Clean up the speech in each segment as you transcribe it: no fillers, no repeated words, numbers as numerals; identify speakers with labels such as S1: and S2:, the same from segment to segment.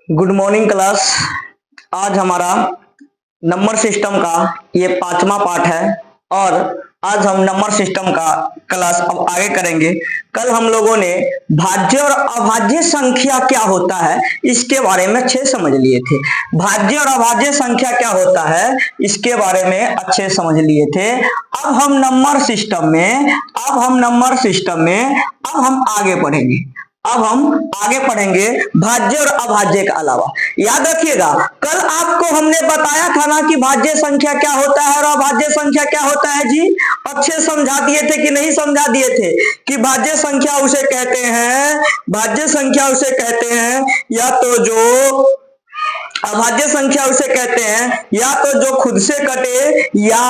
S1: Good morning class. आज हमारा number system का ये 5वां पार्ट है और आज हम नंबर सिस्टम का क्लास अब आगे करेंगे। कल हम लोगों ने भाज्य और अभाज्य संख्या क्या होता है इसके बारे में अच्छे समझ लिए थे। भाज्य और अभाज्य संख्या क्या होता है इसके बारे में अच्छे समझ लिए थे। अब हम नंबर सिस्टम में अब हम आगे पढ़ेंगे। अब हम आगे पढ़ेंगे भाज्य और अभाज्य के अलावा। याद रखिएगा, कल आपको हमने बताया था ना कि भाज्य संख्या क्या होता है और अभाज्य संख्या क्या होता है जी। अच्छे समझा दिए थे कि नहीं समझा दिए थे कि भाज्य संख्या उसे कहते हैं, भाज्य संख्या उसे कहते हैं या तो जो अभाज्य संख्या उसे कहते हैं या तो जो खुद से कटे या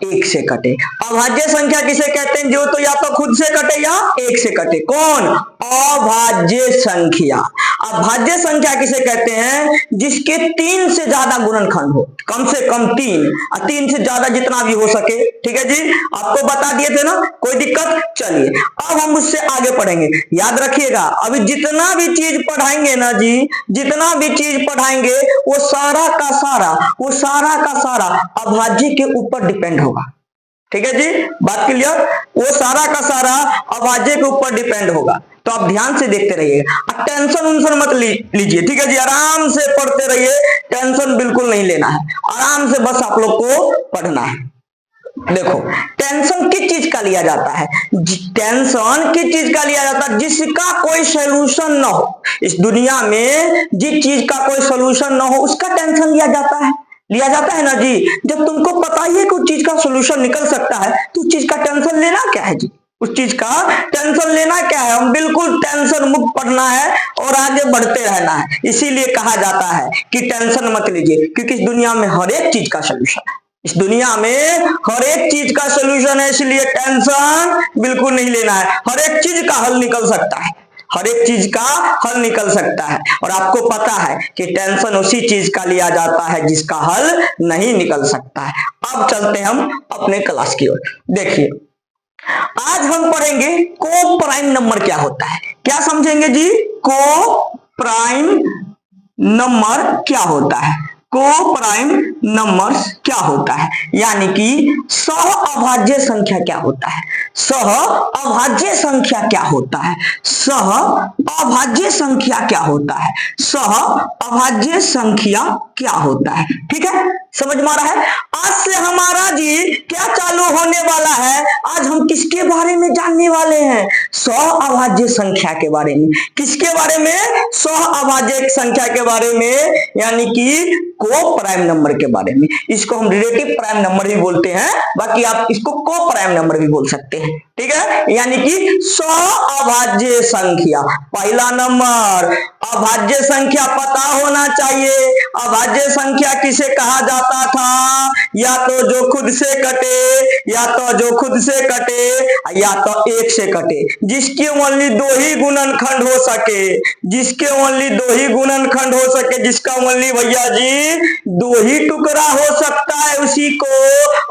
S1: एक से कटे। अभाज्य संख्या किसे कहते हैं? जो तो या तो खुद से कटे या एक से कटे। कौन? अभाज्य संख्या। अभाज्य संख्या किसे कहते हैं? जिसके 3 से ज्यादा गुणनखंड हो, कम से कम 3 से ज्यादा जितना भी हो सके। ठीक है जी, आपको बता दिए थे ना, कोई दिक्कत? चलिए अब हम उससे आगे पढ़ेंगे। याद रखिएगा, अभी जितना भी चीज पढ़ाएंगे ना जी, जितना भी चीज पढ़ाएंगे वो सारा का सारा अभाज्य के ऊपर डिपेंड होगा। ठीक है जी, बात क्लियर? वो सारा का सारा अभाज्य के ऊपर डिपेंड होगा। तो आप ध्यान से देखते रहिएगा, टेंशन मत लीजिए। ठीक है जी, आराम से पढ़ते रहिए, टेंशन बिल्कुल नहीं लेना है, आराम से बस आप लोग को पढ़ना है। देखो, टेंशन किस चीज का लिया जाता है? टेंशन किस चीज का लिया जाता है? जिसका कोई सोल्यूशन न हो। इस दुनिया में जिस चीज का कोई सोल्यूशन न हो उसका टेंशन लिया जाता है ना जी। जब तुमको पता ही है कि उस चीज का सोल्यूशन निकल सकता है तो उस चीज का टेंशन लेना क्या है जी? उस चीज का टेंशन लेना क्या है? हम बिल्कुल टेंशन मुक्त पढ़ना है और आगे बढ़ते रहना है। इसीलिए कहा जाता है कि टेंशन मत लीजिए, क्योंकि इस दुनिया में हर एक चीज का सोल्यूशन है। इस दुनिया में हर एक चीज का सोल्यूशन है, इसलिए टेंशन बिल्कुल नहीं लेना है। हर एक चीज का हल निकल सकता है, हर एक चीज का हल निकल सकता है। और आपको पता है कि टेंशन उसी चीज का लिया जाता है जिसका हल नहीं निकल सकता है। अब चलते हम अपने क्लास की ओर। देखिए, आज हम पढ़ेंगे को प्राइम नंबर क्या होता है। क्या समझेंगे जी? को प्राइम नंबर क्या होता है? को प्राइम नंबर क्या होता है, यानी कि सह अभाज्य संख्या क्या होता है? सह अभाज्य संख्या क्या होता है? सह अभाज्य संख्या क्या होता है? सह अभाज्य संख्या क्या होता है? ठीक है, समझ में आ रहा है? आज से हमारा जी क्या चालू होने वाला है? आज हम किसके बारे में जानने वाले हैं? सह अभाज्य संख्या के बारे में। किसके बारे में? सह अभाज्य संख्या के बारे में, यानी कि को प्राइम नंबर के बारे में। इसको हम रिलेटिव प्राइम नंबर भी बोलते हैं, बाकी आप इसको को प्राइम नंबर भी बोल सकते हैं। ठीक है, यानी कि सह अभाज्य संख्या। पहला नंबर, अभाज्य संख्या पता होना चाहिए। अभाज्य संख्या किसे कहा जाता था? या तो जो खुद से कटे, या तो जो खुद से कटे, या तो एक से कटे, जिसके ओनली 2 ही गुणनखंड हो सके, जिसके ओनली 2 ही गुणनखंड हो सके, जिसका ओनली भैया जी 2 ही टुकड़ा हो सकता है, उसी को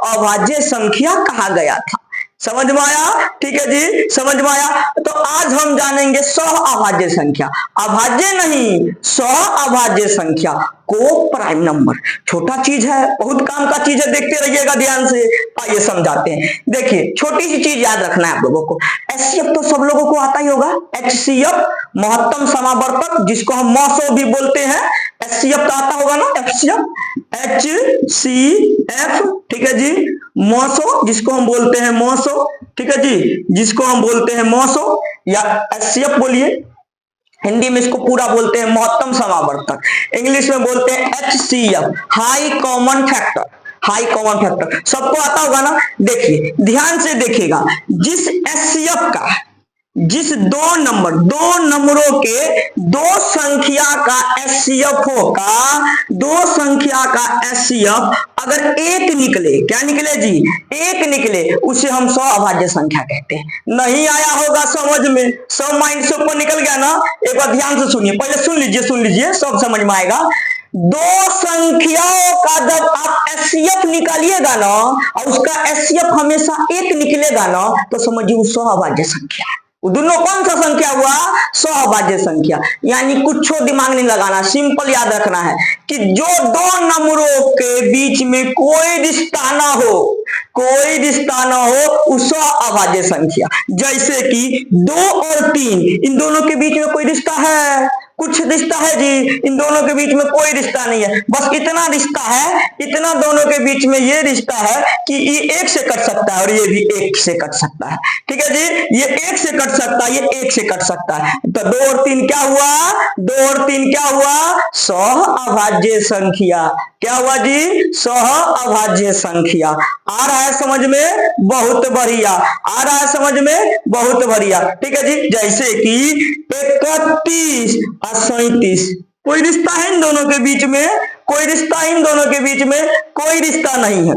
S1: अभाज्य संख्या कहा गया था। समझ में आया? ठीक है जी, समझ में आया? तो आज हम जानेंगे सह अभाज्य संख्या। अभाज्य नहीं, सह अभाज्य संख्या, को प्राइम नंबर। छोटा चीज है, बहुत काम का चीज है, देखते रहिएगा ध्यान से। आइए समझाते हैं। देखिए, छोटी सी चीज याद रखना है आप लोगों को। एचसीएफ तो सब लोगों को आता ही होगा। एचसीएफ महत्तम समावर्तक, जिसको हम मॉसो भी बोलते हैं। एचसीएफ तो आता होगा ना, एचसीएफ। ठीक है जी, मॉसो जिसको हम बोलते हैं मॉसो। ठीक है जी, जिसको हम बोलते हैं मॉसो या एचसीएफ बोलिए। हिंदी में इसको पूरा बोलते हैं महत्तम समावर्तक, इंग्लिश में बोलते हैं HCF, high common factor. High common factor सबको आता होगा ना। देखिए, ध्यान से देखिएगा, जिस एचसीएफ का, जिस दो नंबरों के 2 संख्या का एचसीएफ होगा, 2 संख्या का एचसीएफ अगर एक निकले, क्या निकले जी? एक निकले, उसे हम सह अभाज्य संख्या कहते हैं। नहीं आया होगा समझ में? सब माइंड से ऊपर निकल गया ना? एक बार ध्यान से सुनिए, पहले सुन लीजिए, सब समझ में आएगा। 2 संख्याओं का जब आप एचसीएफ निकालिएगा ना और उसका एचसीएफ हमेशा एक निकलेगा ना, तो समझिए वो सह अभाज्य संख्या है। वो दोनों कौन सा संख्या हुआ? सहभाज्य संख्या। यानी कुछ दिमाग नहीं लगाना, सिंपल याद रखना है कि जो दो नंबरों के बीच में कोई रिश्ता ना हो, कोई रिश्ता ना हो उस अभाज्य संख्या। जैसे कि 2 और 3, इन दोनों के बीच में कोई रिश्ता है? कुछ रिश्ता है जी? इन दोनों के बीच में कोई रिश्ता नहीं है, बस इतना रिश्ता है, इतना दोनों के बीच में ये रिश्ता है कि ये 1 से कट सकता है और ये भी 1 से कट सकता है। ठीक है जी, ये 1 से कट सकता है, ये 1 से कट सकता है। तो 2 और 3 क्या हुआ? 2 और 3 क्या हुआ? सहअभाज्य संख्या। क्या हुआ जी? सहअभाज्य संख्या। आ रहा है समझ में? बहुत बढ़िया। आ रहा है समझ में? बहुत बढ़िया। ठीक है जी, जैसे कि 31 और 37, कोई रिश्ता है इन दोनों के बीच में? कोई रिश्ता इन दोनों के बीच में? कोई रिश्ता नहीं है,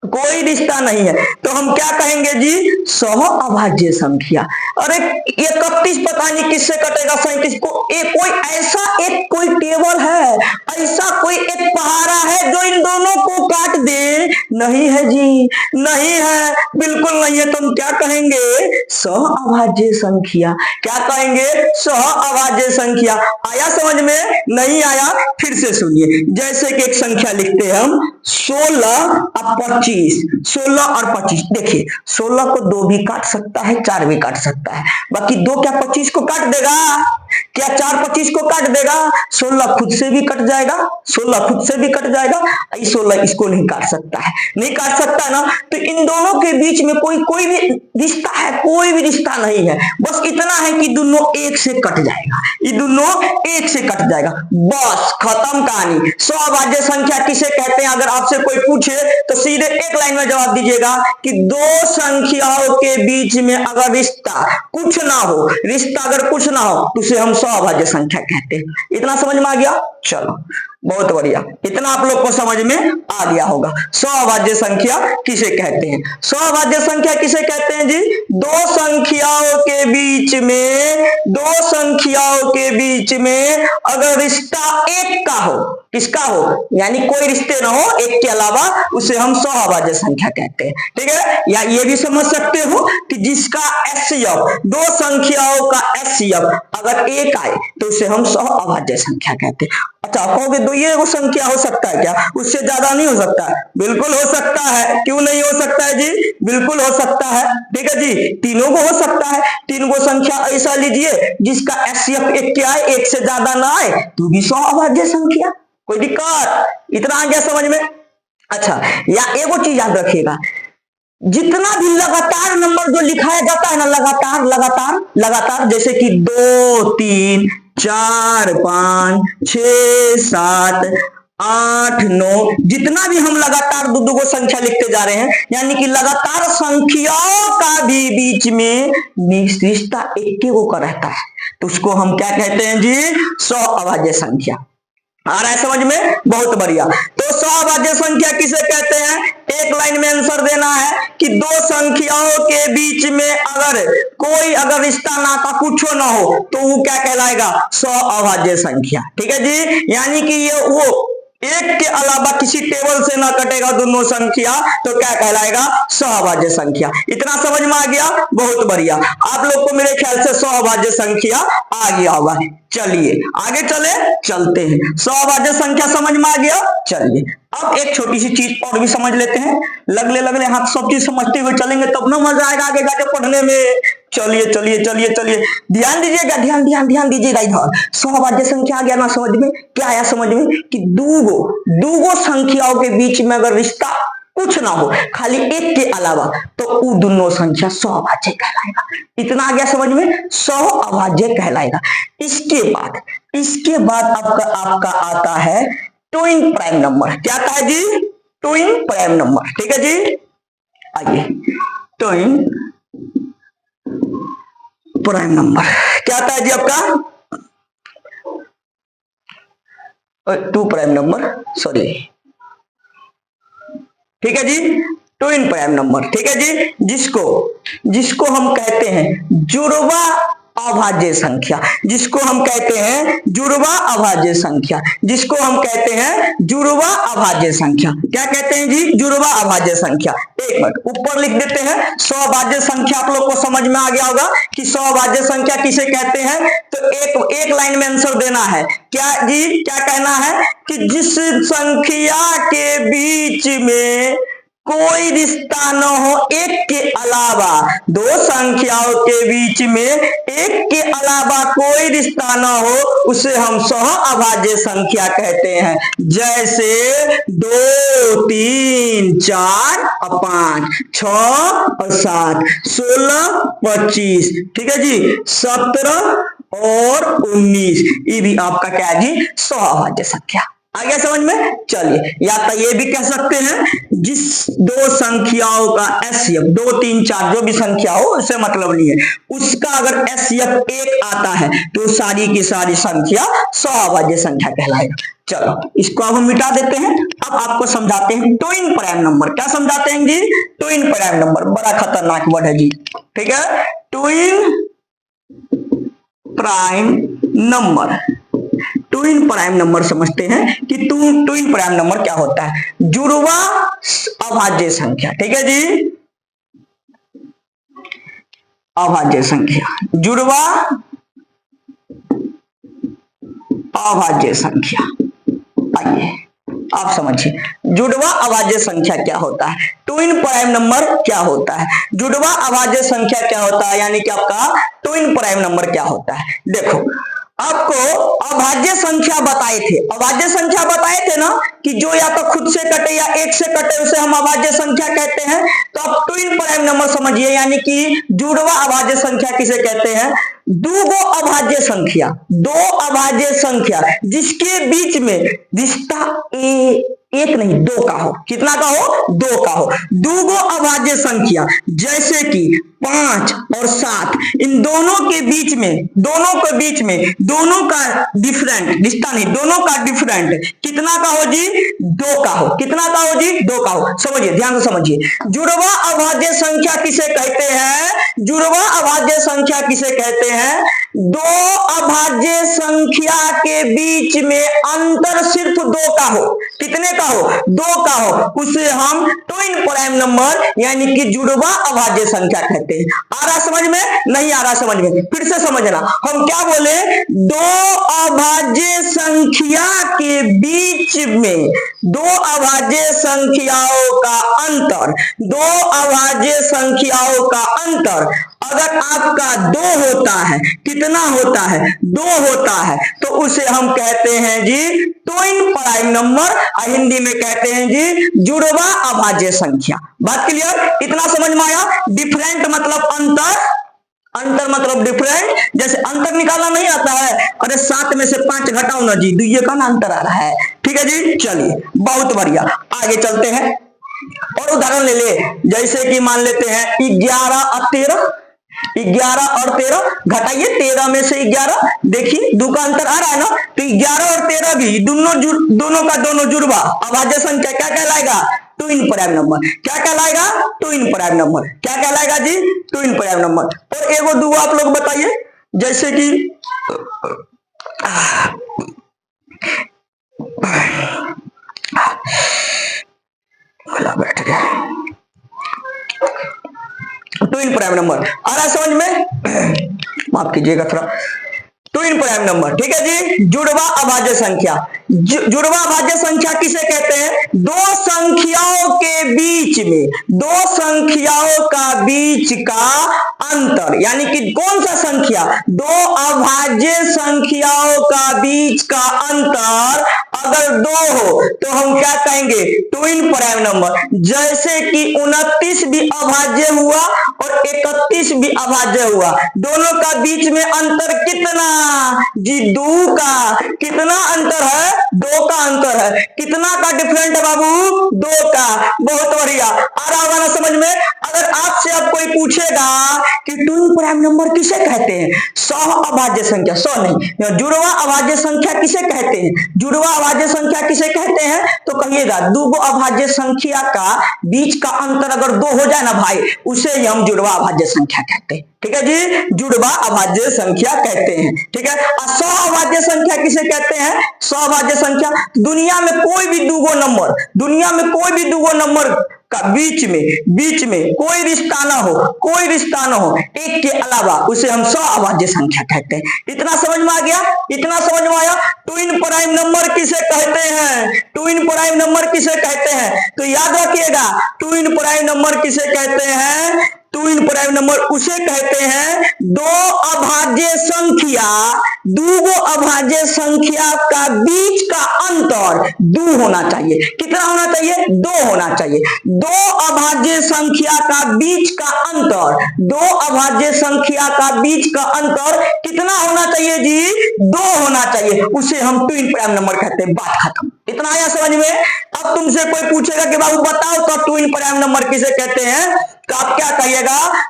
S1: कोई रिश्ता नहीं है। तो हम क्या कहेंगे जी? सहअभाज्य संख्या। अरे 31 पता नहीं किससे कटेगा 37 को? कोई ऐसा एक कोई टेबल है, ऐसा कोई एक पहाड़ा है जो इन दोनों को काट दे? नहीं है जी, नहीं है, बिल्कुल नहीं है। तो हम क्या कहेंगे? सहअभाज्य संख्या। क्या कहेंगे? सहअभाज्य संख्या। आया समझ में? नहीं आया? फिर से सुनिए। जैसे कि एक संख्या लिखते हैं हम 16 और 25। 16 और 25, देखिए 16 को 2 भी काट सकता है, 4 भी काट सकता है, बाकी 2 क्या 25 को काट देगा? क्या 4 25 को काट देगा? 16 खुद से भी कट जाएगा, 16 खुद से भी कट जाएगा, 16 इसको नहीं काट सकता है, नहीं काट सकता ना। तो इन दोनों के बीच में कोई भी रिश्ता है? कोई भी रिश्ता नहीं है, बस इतना है कि दोनों 1 से कट जाएगा, ये दोनों 1 से कट जाएगा, बस खत्म कहानी। सहअभाज्य संख्या किसे कहते हैं? अगर आपसे कोई पूछे तो सीधे एक लाइन में जवाब दीजिएगा कि 2 संख्याओं के बीच में अगर रिश्ता कुछ ना हो, रिश्ता अगर कुछ ना हो तो उसे हम सहअभाज्य संख्या कहते हैं। इतना समझ में आ गया? चलो बहुत बढ़िया, इतना आप लोग को समझ में आ गया होगा। सहअभाज्य संख्या किसे कहते हैं? सहअभाज्य संख्या किसे कहते हैं जी? 2 संख्याओं के बीच में, 2 संख्याओं के बीच में अगर रिश्ता 1 का हो, किसका हो? यानी कोई रिश्ते ना हो 1 के अलावा, उसे हम सहअभाज्य संख्या कहते हैं। ठीक है, या ये भी समझ सकते हो कि जिसका एचसीएफ, 2 संख्याओं का एचसीएफ अगर 1 आए तो उसे हम सहअभाज्य संख्या कहते हैं। अच्छा कहोगे तो ये वो संख्या हो सकता है क्या? उससे ज्यादा नहीं हो सकता है? बिल्कुल हो सकता है। क्यों नहीं हो सकता है जी? बिल्कुल हो सकता है। ठीक है जी, तीनों को हो सकता है। 3 को संख्या ऐसा लीजिए जिसका एचसीएफ 1 के आए, 1 से ज्यादा ना आए तो भी सहअभाज्य संख्या। कोई दिक्कत? इतना आ गया समझ में? अच्छा, या एगो चीज याद रखिएगा, जितना भी लगातार नंबर जो लिखाया जाता है ना, लगातार लगातार लगातार, जैसे कि 2 3 4 5 6 7 8 9, जितना भी हम लगातार दो को संख्या लिखते जा रहे हैं, यानी कि लगातार संख्याओं का भी बीच में रिश्ता 1 को का रहता है, तो उसको हम क्या कहते हैं जी? सहअभाज्य संख्या। आ रहा है समझ में? बहुत बढ़िया। तो सहअभाज्य संख्या किसे कहते हैं? एक लाइन में आंसर देना है कि 2 संख्याओं के बीच में अगर रिश्ता नाता कुछ ना हो तो वो क्या कहलाएगा? सहअभाज्य संख्या। ठीक है जी, यानी कि ये वो 1 के अलावा किसी टेबल से ना कटेगा दोनों संख्या, तो क्या कहलाएगा? सहअभाज्य संख्या। इतना समझ में आ गया? बहुत बढ़िया। आप लोग को मेरे ख्याल से सहअभाज्य संख्या आ गया होगा। चलिए आगे चलते हैं। सहअभाज्य संख्या समझ में आ गया? चलिए अब एक छोटी सी चीज और भी समझ लेते हैं। लगले हाथ सब चीज समझते हुए चलेंगे तब ना मजा आएगा आगे जाके पढ़ने में। चलिए ध्यान दीजिएगा, ध्यान दीजिएगा इधर। सहअभाज्य संख्या आ गया ना समझ में? क्या आया समझ में? कि दो संख्याओं के बीच में अगर रिश्ता कुछ ना हो, खाली 1 के अलावा, तो वो दोनों संख्या सहअभाज्य कहलाएगा। इतना आ गया समझ में? सहअभाज्य कहलाएगा। इसके बाद आपका आता है ट्विन प्राइम नंबर। क्या आता है जी? Twin prime number. ठीक है जी, आइए ट्विन प्राइम नंबर क्या आता है जी आपका? 2 प्राइम नंबर, सॉरी। ठीक है जी, ट्विन प्राइम नंबर। ठीक है जी, जिसको हम कहते हैं जुड़वा अभाज्य संख्या, जिसको हम कहते हैं जुड़वा अभाज्य संख्या, जिसको हम कहते हैं जुड़वा अभाज्य संख्या। क्या कहते हैं जी? जुड़वा अभाज्य संख्या। एक मिनट ऊपर लिख देते हैं। सौभाज्य संख्या आप लोग को समझ में आ गया होगा कि सौभाज्य संख्या किसे कहते हैं। तो एक लाइन में आंसर देना है। क्या जी? क्या कहना है कि जिस संख्या के बीच में कोई रिश्ता न हो एक के अलावा, दो संख्याओं के बीच में एक के अलावा कोई रिश्ता न हो, उसे हम सह अभाज्य संख्या कहते हैं। जैसे 2, 3, 4 और 5, 6 और 7, 16, 25, ठीक है जी, 17 और 19, ये भी आपका क्या है जी? सह अभाज्य संख्या। आ गया समझ में? चलिए, या तो ये भी कह सकते हैं जिस दो संख्याओं का एसएफ 2, 3, 4 जो भी संख्या हो उससे मतलब नहीं है, उसका अगर एसएफ 1 आता है तो सारी की सारी संख्या सौभाज्य संख्या कहलाएगा। चलो इसको अब हम मिटा देते हैं। अब आपको समझाते हैं ट्विन प्राइम नंबर। क्या समझाते हैं जी? ट्विन प्राइम नंबर बड़ा खतरनाक वर्ड है जी, ठीक है। Twin prime number, twin prime number समझते हैं कि ट्विन प्राइम नंबर क्या होता है? जुड़वा अभाज्य संख्या, ठीक है जी, अभाज्य संख्या, जुड़वा अभाज्य संख्या। आइए आप समझिए जुड़वा अभाज्य संख्या क्या होता है, ट्विन प्राइम नंबर क्या होता है, जुड़वा अभाज्य संख्या क्या होता है, यानी कि आपका ट्विन प्राइम नंबर क्या होता है। देखो आपको अभाज्य संख्या बताए थे, अभाज्य संख्या बताए थे ना कि जो या तो खुद से कटे या एक से कटे उसे हम अभाज्य संख्या कहते हैं। तो अब ट्विन प्राइम नंबर समझिए, यानी कि जुड़वा अभाज्य संख्या किसे कहते हैं? दो अभाज्य संख्या, दो अभाज्य संख्या जिसके बीच में रिश्ता एक नहीं दो का हो। कितना का हो? दो का हो। दो अभाज्य संख्या जैसे कि 5 और 7, इन दोनों के बीच में, दोनों का डिफरेंट रिश्ता नहीं, दोनों का डिफरेंट कितना का हो जी? 2 का हो। कितना का हो जी? 2 का हो। समझिए, ध्यान से समझिए, जुड़वा अभाज्य संख्या किसे कहते हैं? जुड़वा अभाज्य संख्या किसे कहते हैं? दो अभाज्य संख्या के बीच में अंतर सिर्फ 2 का हो। कितने का हो? 2 का हो, उसे हम ट्विन प्राइम नंबर यानी कि जुड़वा अभाज्य संख्या कहते हैं। आ रहा समझ में? नहीं आ रहा समझ में? फिर से समझना, हम क्या बोले? दो अभाज्य संख्या के बीच में, दो अभाज्य संख्याओं का अंतर, दो अभाज्य संख्याओं का अंतर अगर आपका 2 होता है, कितना होता है? 2 होता है, तो उसे हम कहते हैं जी ट्विन प्राइम नंबर, हिंदी में कहते हैं जी जुड़वा अभाज्य संख्या। बात क्लियर? इतना समझ में आया? डिफरेंट मतलब अंतर, अंतर मतलब डिफरेंट। जैसे अंतर निकालना नहीं आता है, अरे 7 में से 5 घटाओ ना जी, दुइये का ना अंतर आ रहा है, ठीक है जी। चलिए बहुत बढ़िया, आगे चलते हैं और उदाहरण ले ले। जैसे कि मान लेते हैं 11 और 13, 11 और 13 घटाइए, 13 में से 11, देखिए 2 का अंतर आ रहा है ना, तो 11 और 13 भी दोनों का दोनों जुड़वा अभाज्य संख्या क्या कहलाएगा? Twin prime number. क्या कहलाएगा? Twin prime number. क्या कहलाएगा जी? Twin prime number. और एगो दो आप लोग बताइए, जैसे कि बैठ गया, ट्विन प्राइम नंबर आ रहा समझ में? माफ कीजिएगा थोड़ा। ट्विन प्राइम नंबर, ठीक है जी, जुड़वा अभाज्य संख्या। जुड़वा अभाज्य संख्या किसे कहते हैं? दो संख्याओं के बीच में, दो संख्याओं का बीच का अंतर, यानी कि कौन सा संख्या? दो अभाज्य संख्याओं का बीच का अंतर अगर 2 हो तो हम क्या कहेंगे? Twin prime number. जैसे कि 29 भी अभाज्य हुआ और 31 भी अभाज्य हुआ, दोनों का बीच में अंतर कितना जी? 2 का। कितना अंतर है? 2 का अंतर है। कितना का डिफरेंट है बाबू? 2 का। बहुत बढ़िया, आ रहा होगा ना समझ में? अगर आपसे अब कोई पूछेगा कि ट्विन प्राइम नंबर किसे कहते हैं? सह अभाज्य संख्या, सह नहीं, जुड़वा अभाज्य संख्या किसे कहते हैं? जुड़वा अभाज्य संख्या किसे कहते हैं? तो कहिएगा दो अभाज्य संख्या का बीच का अंतर अगर 2 हो जाए ना भाई, उसे ही हम जुड़वा अभाज्य संख्या कहते हैं। ठीक है जी, जुड़वा अभाज्य संख्या कहते हैं। ठीक है, सअभाज्य संख्या किसे कहते हैं? सअभाज्य संख्या, दुनिया में कोई भी दूगो नंबर का बीच में कोई रिश्ता ना हो एक के अलावा, उसे हम सअभाज्य संख्या कहते हैं। इतना समझ में आ गया? इतना समझ में आया? ट्विन प्राइम नंबर किसे कहते हैं? ट्विन प्राइम नंबर किसे कहते हैं? तो याद रखिएगा, ट्विन प्राइम नंबर किसे कहते हैं? ट्विन प्राइम नंबर उसे कहते हैं दूगो अभाज्य संख्या का बीच का अंतर 2 होना चाहिए। कितना होना चाहिए? 2 होना चाहिए। दो अभाज्य संख्या का बीच का अंतर कितना होना चाहिए जी? 2 होना चाहिए, उसे हम ट्विन प्राइम नंबर कहते हैं। बात खत्म। इतना आया समझ में? अब तुमसे कोई पूछेगा कि बाबू बताओ तो ट्विन प्राइम नंबर किसे कहते हैं, तो आप क्या कहिएगा?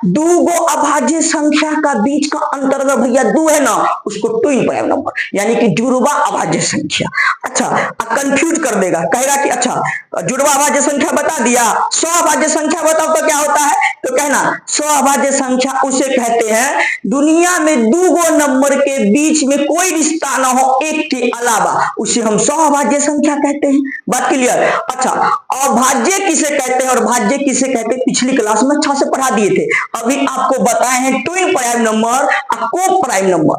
S1: दूगो अभाज्य संख्या का बीच का अंतर अगर भैया 2 है ना, उसको ट्विन प्राइम नंबर यानी कि जुड़वा अभाज्य संख्या। अच्छा, कंफ्यूज कर देगा, कहेगा कि अच्छा जुड़वा अभाज्य संख्या बता दिया, सअभाज्य संख्या बताओ तो क्या होता है? तो कहना सअभाज्य संख्या उसे कहते हैं दुनिया में दूगो नंबर के बीच में कोई रिश्ता ना हो एक के अलावा, उसे हम सअभाज्य संख्या कहते हैं। बात क्लियर? अच्छा, अभाज्य किसे कहते हैं और भाज्य किसे कहते हैं पिछली क्लास में अच्छा से पढ़ा दिए थे। अभी आपको बताए हैं ट्विन प्राइम नंबर और को प्राइम नंबर।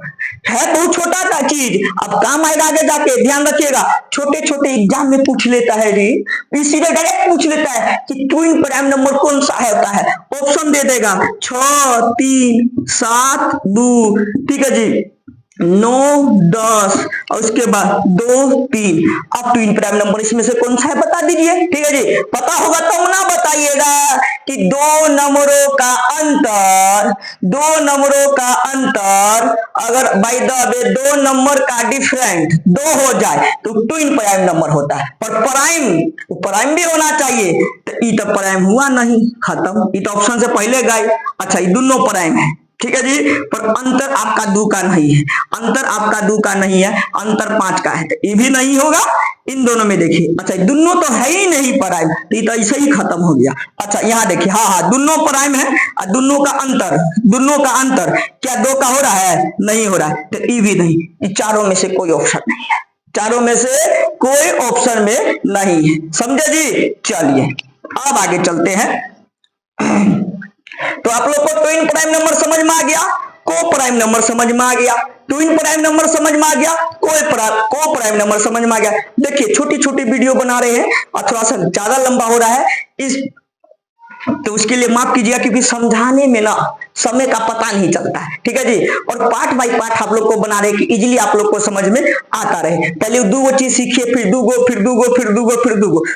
S1: है बहुत छोटा सा चीज, अब काम आएगा आगे जाके, ध्यान रखिएगा। छोटे छोटे एग्जाम में पूछ लेता है जी, इसीलिए डायरेक्ट पूछ लेता है कि ट्विन प्राइम नंबर कौन सा होता है, ऑप्शन दे देगा 6, 3, 7, 2, ठीक है जी, 9, 10 और उसके बाद 2, 3। अब ट्विन प्राइम नंबर इसमें से कौन सा है बता दीजिए। ठीक है जी, पता होगा तो ना बताइएगा कि दो नंबरों का अंतर अगर बाय द वे 2 नंबर का डिफरेंट 2 हो जाए तो ट्विन प्राइम नंबर होता है। पर प्राइम भी होना चाहिए, तो ये तो प्राइम हुआ नहीं, खत्म। ये तो ऑप्शन से पहले गए। अच्छा, ये दोनों प्राइम है, ठीक है जी, पर अंतर आपका 2 का नहीं है, अंतर 5 का है, तो ये भी नहीं होगा। इन दोनों में देखिए, अच्छा दोनों तो है ही नहीं प्राइम, तो ये तो ऐसे ही खत्म हो गया। अच्छा यहाँ देखिए, हाँ दोनों प्राइम है और दोनों का अंतर क्या 2 का हो रहा है? नहीं हो रहा है, तो ये भी नहीं। ये चारों में से कोई ऑप्शन नहीं है, नहीं है। समझे जी? चलिए अब आगे चलते हैं। तो आप लोग को ट्विन प्राइम नंबर समझ में आ गया, को प्राइम नंबर समझ में आ गया, ट्विन प्राइम नंबर समझ में आ गया, को प्राइम नंबर समझ में आ गया। देखिए छोटी छोटी वीडियो बना रहे हैं और थोड़ा सा ज्यादा लंबा हो रहा है, तो उसके लिए माफ कीजिएगा, क्योंकि समझाने में ना समय का पता नहीं चलता है। ठीक है जी, और पार्ट बाय पार्ट आप लोग को बना रहे कि इजीली आप लोग को समझ में आता रहे। पहले 2 चीज सीखिए, फिर 2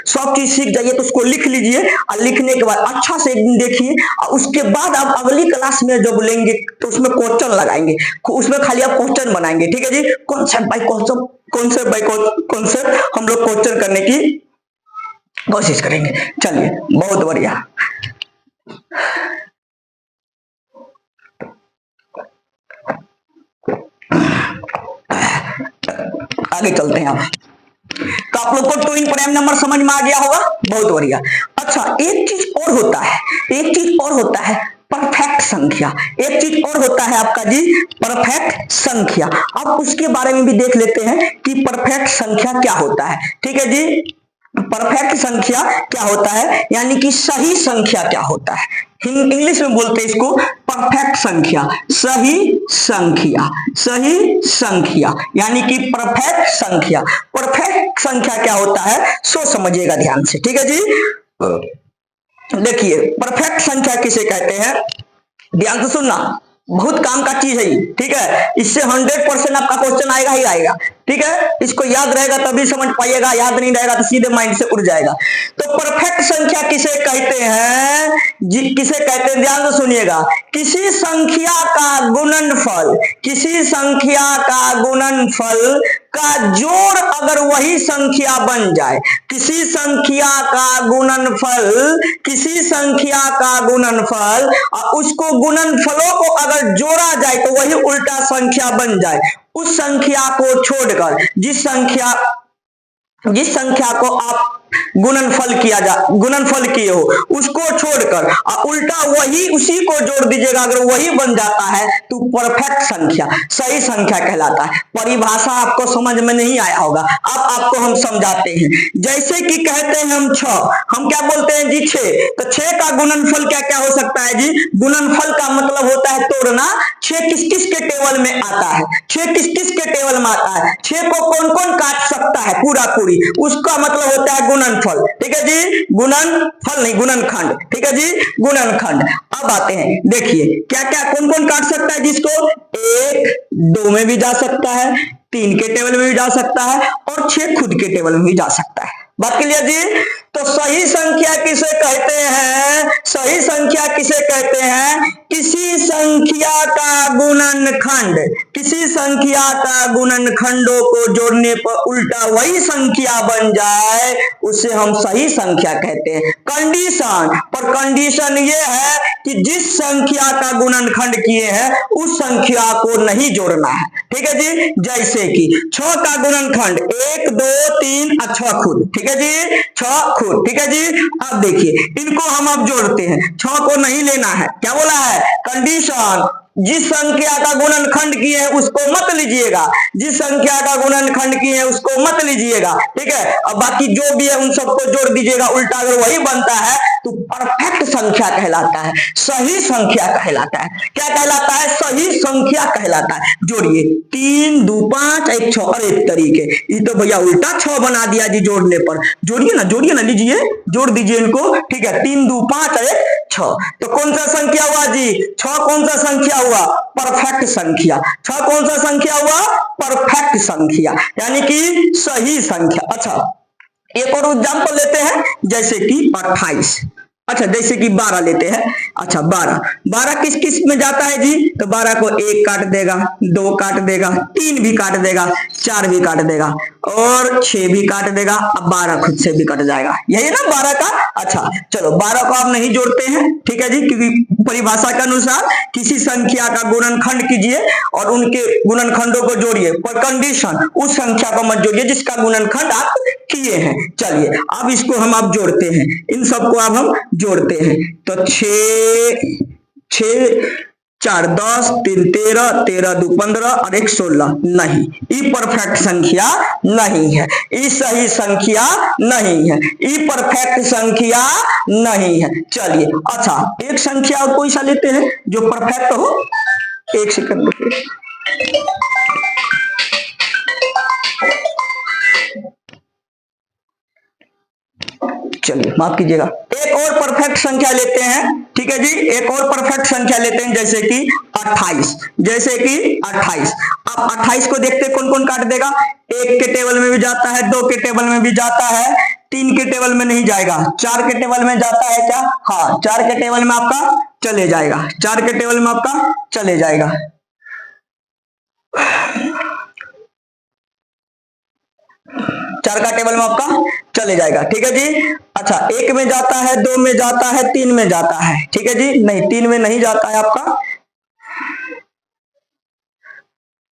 S1: सब चीज सीख जाइए तो उसको लिख लीजिए, और लिखने के बाद अच्छा से एक दिन देखिए, और उसके बाद आप अगली क्लास में जब लेंगे तो उसमें क्वेश्चन लगाएंगे, उसमें खाली आप क्वेश्चन बनाएंगे। ठीक है जी, कॉन्सेप्ट बाय कॉन्सेप्ट हम लोग क्वेश्चन करने की कोशिश करेंगे। चलिए बहुत बढ़िया, आगे चलते हैं। तो आप लोग को ट्विन प्राइम नंबर समझ में आ गया होगा, बहुत बढ़िया। अच्छा एक चीज और होता है परफेक्ट संख्या, आपका जी परफेक्ट संख्या। अब उसके बारे में भी देख लेते हैं कि परफेक्ट संख्या क्या होता है। ठीक है जी, परफेक्ट संख्या क्या होता है, यानी कि सही संख्या क्या होता है। इंग्लिश में बोलते हैं इसको परफेक्ट संख्या, सही संख्या यानी कि परफेक्ट संख्या क्या होता है, सो समझिएगा ध्यान से। ठीक है जी, देखिए परफेक्ट संख्या किसे कहते हैं, ध्यान से सुनना, बहुत काम का चीज है। ठीक है, इससे 100% आपका क्वेश्चन आएगा ही आएगा। ठीक है, इसको याद रहेगा तभी समझ पाइएगा, याद नहीं रहेगा तो सीधे माइंड से उड़ जाएगा। तो परफेक्ट संख्या किसे कहते हैं ध्यान से सुनिएगा, किसी संख्या का गुणनफल का जोड़ अगर वही संख्या बन जाए, किसी संख्या का गुणनफल उसको गुणनफलों को अगर जोड़ा जाए तो वही उल्टा संख्या बन जाए। उस संख्या को छोड़कर जिस संख्या को आप गुणनफल किए हो, उसको छोड़कर उल्टा वही उसी को जोड़ दीजिएगा, अगर वही बन जाता है तो परफेक्ट संख्या, सही संख्या कहलाता है। परिभाषा आपको समझ में नहीं आया होगा, अब आपको हम समझाते हैं। जैसे कि कहते हैं हम 6, हम क्या बोलते हैं जी 6, तो 6 का गुणनफल क्या क्या हो सकता है जी? गुणनफल का मतलब होता है तोड़ना। 6 किस किस के टेबल में आता है? 6 किस किस के टेबल में आता है? 6 को कौन कौन काट सकता है पूरा पूरी, उसका मतलब होता है गुणनफल। ठीक है जी, गुणनफल नहीं गुणनखंड। ठीक है जी, गुणनखंड। अब आते हैं, देखिए क्या क्या कौन कौन काट सकता है जिसको? 1 2 में भी जा सकता है, 3 के टेबल में भी जा सकता है और 6 खुद के टेबल में भी जा सकता है। बात क्लियर जी? तो सही संख्या किसे कहते हैं? सही संख्या किसे कहते हैं? किसी संख्या का गुणनखंड, किसी संख्या का गुणनखंडों को जोड़ने पर उल्टा वही संख्या बन जाए, उसे हम सही संख्या कहते हैं। कंडीशन, पर कंडीशन ये है कि जिस संख्या का गुणनखंड किए हैं उस संख्या को नहीं जोड़ना है। ठीक है जी, जैसे कि 6 का गुणनखंड 1 2 3 और 6 खुद। ठीक है जी, 6 खुद। ठीक है जी, अब देखिए इनको हम अब जोड़ते हैं। 6 को नहीं लेना है, क्या बोला है? कंडीशन, जिस संख्या का गुणनखंड किए हैं उसको मत लीजिएगा, जिस संख्या का गुणनखंड किए हैं उसको मत लीजिएगा। ठीक है, अब बाकी जो भी है उन सबको जोड़ दीजिएगा, उल्टा अगर वही बनता है तो परफेक्ट संख्या कहलाता है, सही संख्या कहलाता है। क्या कहलाता है? सही संख्या कहलाता है। जोड़िए, 3 2 5 1 6, और एक तरीके ये तो भैया उल्टा 6 बना दिया जी जोड़ने पर। जोड़िए ना, लीजिए जोड़ दीजिए इनको। ठीक है, 3 2 5 1 6, तो कौन सा संख्या हुआ जी? 6 कौन सा संख्या हुआ? परफेक्ट संख्या। 6 कौन सा संख्या हुआ? परफेक्ट संख्या, यानी कि सही संख्या। अच्छा, एक और एग्जांपल लेते हैं, जैसे कि 28। अच्छा, जैसे कि 12 लेते हैं। अच्छा, 12 किस किस में जाता है जी? तो 12 को 1 काट देगा, 2 काट देगा, 3 भी काट देगा, 4 भी काट देगा और 6 भी काट देगा। अब 12 खुद से भी कट जाएगा, यही ना 12 का। अच्छा चलो, 12 को आप नहीं जोड़ते हैं। ठीक है जी, क्योंकि परिभाषा के अनुसार किसी संख्या का गुणनखंड कीजिए और उनके गुणनखंडों को जोड़िए, पर कंडीशन उस संख्या को मत जोड़िए जिसका गुणनखंड आप किए हैं। चलिए अब इसको हम अब जोड़ते हैं, इन सबको अब हम जोड़ते हैं। तो 6 4 10 3 13 13 2 15 और 1 16। नहीं, ये परफेक्ट संख्या नहीं है, ये सही संख्या नहीं है, ये परफेक्ट संख्या नहीं है। चलिए अच्छा, एक संख्या और कोई सा लेते हैं जो परफेक्ट हो। एक सेकंड रुकिए। चलिए माफ कीजिएगा, एक और परफेक्ट संख्या लेते हैं। ठीक है जी, एक और परफेक्ट संख्या लेते हैं, जैसे कि 28। जैसे कि 28, अब 28 को देखते कौन कौन काट देगा। 1 के टेबल में भी जाता है, 2 के टेबल में भी जाता है, 3 के टेबल में नहीं जाएगा, 4 के टेबल में जाता है क्या? हाँ, 4 के टेबल में आपका चले जाएगा, 4 के टेबल में आपका चले जाएगा। 4 का टेबल में आपका चले जाएगा। ठीक है जी। अच्छा, 1 में जाता है, 2 में जाता है, 3 में जाता है। ठीक है जी, नहीं 3 में नहीं जाता है आपका।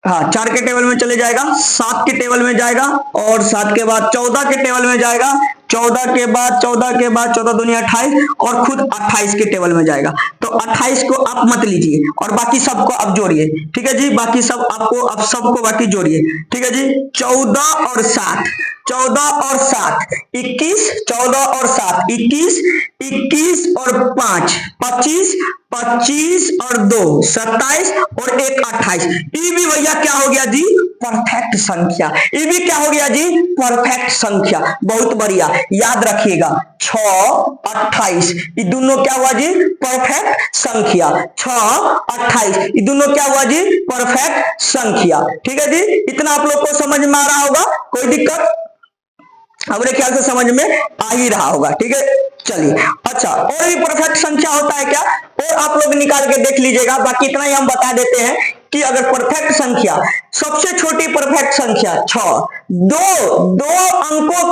S1: हाँ, 4 के टेबल में चले जाएगा, 7 के टेबल में जाएगा और 7 के बाद 14 के टेबल में जाएगा, 14 के बाद 14 दूनी 28 और खुद 28 के टेबल में जाएगा। तो 28 को आप मत लीजिए और बाकी सबको आप जोड़िए। ठीक है जी, बाकी सब आपको अब सबको बाकी जोड़िए। ठीक है जी, 14 और 7 21, 14 और 7 21, 21 और 5 25, 25 और 2 27 और 1 28। ये भी भैया क्या हो गया जी? परफेक्ट संख्या। ये भी क्या हो गया जी? परफेक्ट संख्या। बहुत बढ़िया, याद रखिएगा 6 28 ये दोनों क्या हुआ जी? परफेक्ट संख्या। 6 28 ये दोनों क्या हुआ जी? परफेक्ट संख्या। ठीक है जी, इतना आप लोग को समझ में आ रहा होगा? कोई दिक्कत? हमारे ख्याल से समझ में आ ही रहा होगा। ठीक है, चलिए। अच्छा, और भी परफेक्ट संख्या होता है क्या? और आप लोग निकाल के देख लीजिएगा, बाकी इतना ही हम बता देते हैं। कि अगर परफेक्ट संख्या, सबसे छोटी परफेक्ट संख्या 6, दो अंकों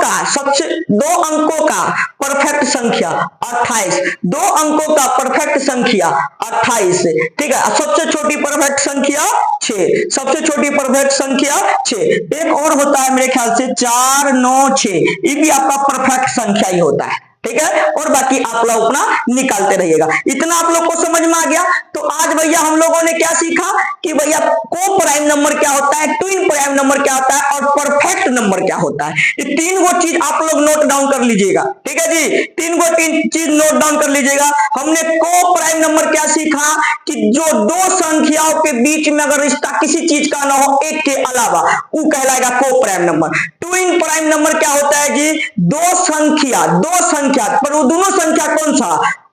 S1: का परफेक्ट संख्या 28, 2 अंकों का परफेक्ट संख्या 28, ठीक है। सबसे छोटी परफेक्ट संख्या 6, सबसे छोटी परफेक्ट संख्या 6। एक और होता है मेरे ख्याल से 4, 9, 6, ये भी आपका परफेक्ट संख्या ही होता है, ठीक है। और बाकी आप लोग अपना निकालते रहिएगा। इतना आप लोग को समझ में आ गया। तो आज भैया हम लोगों ने क्या सीखा कि भैया को प्राइम नंबर क्या होता है, ट्विन प्राइम नंबर क्या होता है और परफेक्ट नंबर क्या होता है। ये 3 गो चीज आप लोग नोट डाउन कर लीजिएगा, ठीक है जी। 3 चीज नोट डाउन कर लीजिएगा। हमने को प्राइम नंबर क्या सीखा कि जो 2 संख्याओं के बीच में अगर रिश्ता किसी चीज का ना हो, एक के अलावा, वो कहलाएगा को prime number. Twin prime number क्या होता है जी, दो संख्या पर वो दोनों संख्या कौन सा,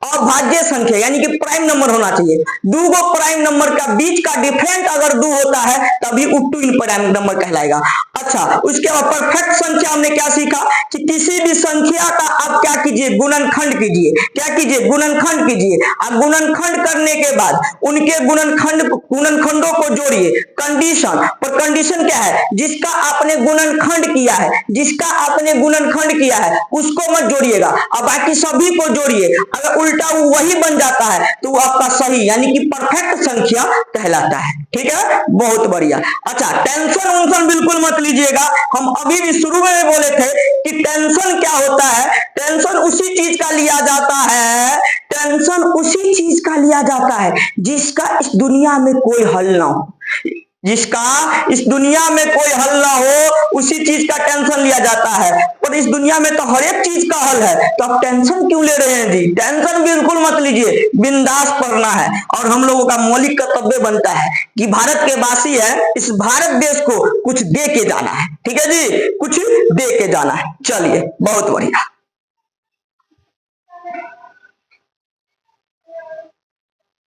S1: अभाज्य संख्या, यानी कि प्राइम नंबर होना चाहिए। 2 गो प्राइम नंबर का बीच का डिफरेंट अगर 2 होता है तभी वो ट्विन प्राइम नंबर कहलाएगा। अच्छा, उसके बाद परफेक्ट संख्या हमने क्या सीखा कि किसी भी संख्या का आप क्या कीजिए, गुणनखंड कीजिए। क्या कीजिए, गुणनखंड कीजिए। अब गुणनखंड करने के बाद उनके गुणनखंडों को जोड़िए। कंडीशन, पर कंडीशन क्या है, जिसका आपने गुणनखंड किया है उसको मत जोड़िएगा, अब बाकी सभी को जोड़िए। अगर उल्टा वो वही बन जाता है तो वो आपका सही यानी कि परफेक्ट संख्या कहलाता है, ठीक है। बहुत बढ़िया। अच्छा, टेंशन उंशन बिल्कुल मत लीजिएगा। हम अभी भी शुरू में बोले थे कि टेंशन क्या होता है, टेंशन उसी चीज का लिया जाता है जिसका इस दुनिया में कोई हल ना हो, उसी चीज का टेंशन लिया जाता है। और इस दुनिया में तो हर एक चीज का हल है, तो आप टेंशन क्यों ले रहे हैं जी। टेंशन बिल्कुल मत लीजिए, बिंदास पढ़ना है। और हम लोगों का मौलिक कर्तव्य बनता है कि भारत के वासी है, इस भारत देश को कुछ दे के जाना है, ठीक है जी, कुछ दे के जाना है। चलिए, बहुत बढ़िया।